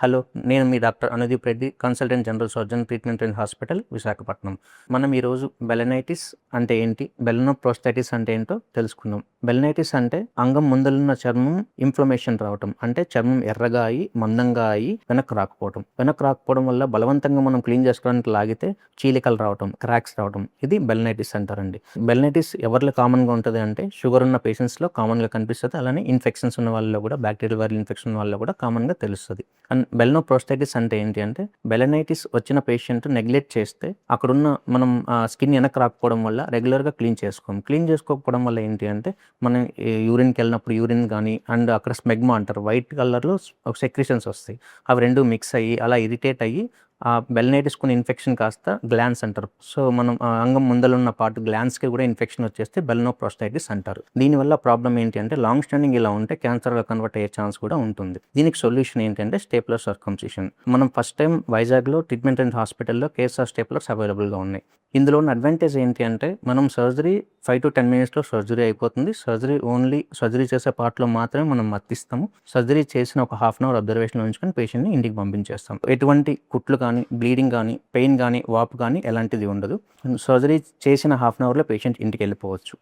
Hello, నేను మీ doctor Anudeep Reddy, consultant general surgeon, treatment and hospital, Visakhapatnam. మనం ఈరోజు బెలనైటిస్ అంటే ఏంటి, బెలనోప్రోస్టైటిస్ అంటే ఏంటో తెలుసుకుందాం. బెలనైటిస్ అంటే అంగం ముందలున్న చర్మం ఇన్ఫ్లమేషన్ రావటం, అంటే చర్మం ఎర్రగా అయ్యి మందంగా అయ్యి వెనక్కి రాకపోవడం వల్ల బలవంతంగా మనం క్లీన్ చేసుకోవడానికి లాగితే చీలికలు రావటం, క్రాక్స్ రావటం, ఇది బెలనైటిస్ అంటారండి. బెలనైటిస్ ఎవరిలో కామన్గా ఉంటుంది అంటే షుగర్ ఉన్న పేషెంట్స్లో కామన్గా కనిపిస్తుంది. అలానే ఇన్ఫెక్షన్స్ ఉన్న వాళ్ళలో కూడా, బ్యాక్టీరియల్ వైరల్ ఇన్ఫెక్షన్ ఉన్న వాళ్ళలో కూడా కామన్గా తెలుస్తుంది. అండ్ బెలనోప్రోస్టైటిస్ అంటే ఏంటి అంటే, బెలనైటిస్ వచ్చిన పేషెంట్ నెగ్లెక్ట్ చేస్తే అక్కడున్న మనం స్కిన్ వెనక్కి రాకపోవడం వల్ల రెగ్యులర్గా క్లీన్ చేసుకోకపోవడం వల్ల ఏంటి అంటే, మనం యూరిన్కి వెళ్ళినప్పుడు యూరిన్ కానీ అండ్ అక్కడ స్మెగ్మా అంటారు, వైట్ కలర్లో సెక్రిషన్స్ వస్తాయి. అవి రెండు మిక్స్ అయ్యి అలా ఇరిటేట్ అయ్యి ఆ బెలనైటిస్ కొన్ని ఇన్ఫెక్షన్ కాస్త గ్లాన్స్ అంటారు. సో మనం అంగం ముందలున్న పార్ట్ గ్లాన్స్కి కూడా ఇన్ఫెక్షన్ వచ్చేస్తే బెలనోప్రోస్టైటిస్ అంటారు. దీనివల్ల ప్రాబ్లం ఏంటి అంటే, లాంగ్ స్టాండింగ్ ఇలా ఉంటే క్యాన్సర్గా కన్వర్ట్ అయ్యే ఛాన్స్ కూడా ఉంటుంది. దీనికి సొల్యూషన్ ఏంటంటే స్టేప్లర్ సర్కంసిషన్. మనం ఫస్ట్ టైం వైజాగ్లో ట్రీట్మెంట్ అండ్ హాస్పిటల్లో కేఎస్ఆర్ స్టేప్లర్స్ అవైలబుల్గా ఉన్నాయి. ఇందులో ఉన్న అడ్వాంటేజ్ ఏంటి అంటే, మనం సర్జరీ 5 to 10 minutesలో సర్జరీ అయిపోతుంది. సర్జరీ చేసే పార్ట్లో మాత్రమే మనం మత్తిస్తాము. సర్జరీ చేసిన ఒక హాఫ్ అన్ అవర్ అబ్జర్వేషన్లో ఉంచుకొని పేషెంట్ని ఇంటికి పంపించేస్తాం. ఎటువంటి కుట్లు కానీ, బ్లీడింగ్ కానీ, పెయిన్ కానీ, వాపు కానీ ఎలాంటిది ఉండదు. సర్జరీ చేసిన హాఫ్ అన్ అవర్లో పేషెంట్ ఇంటికి వెళ్ళిపోవచ్చు.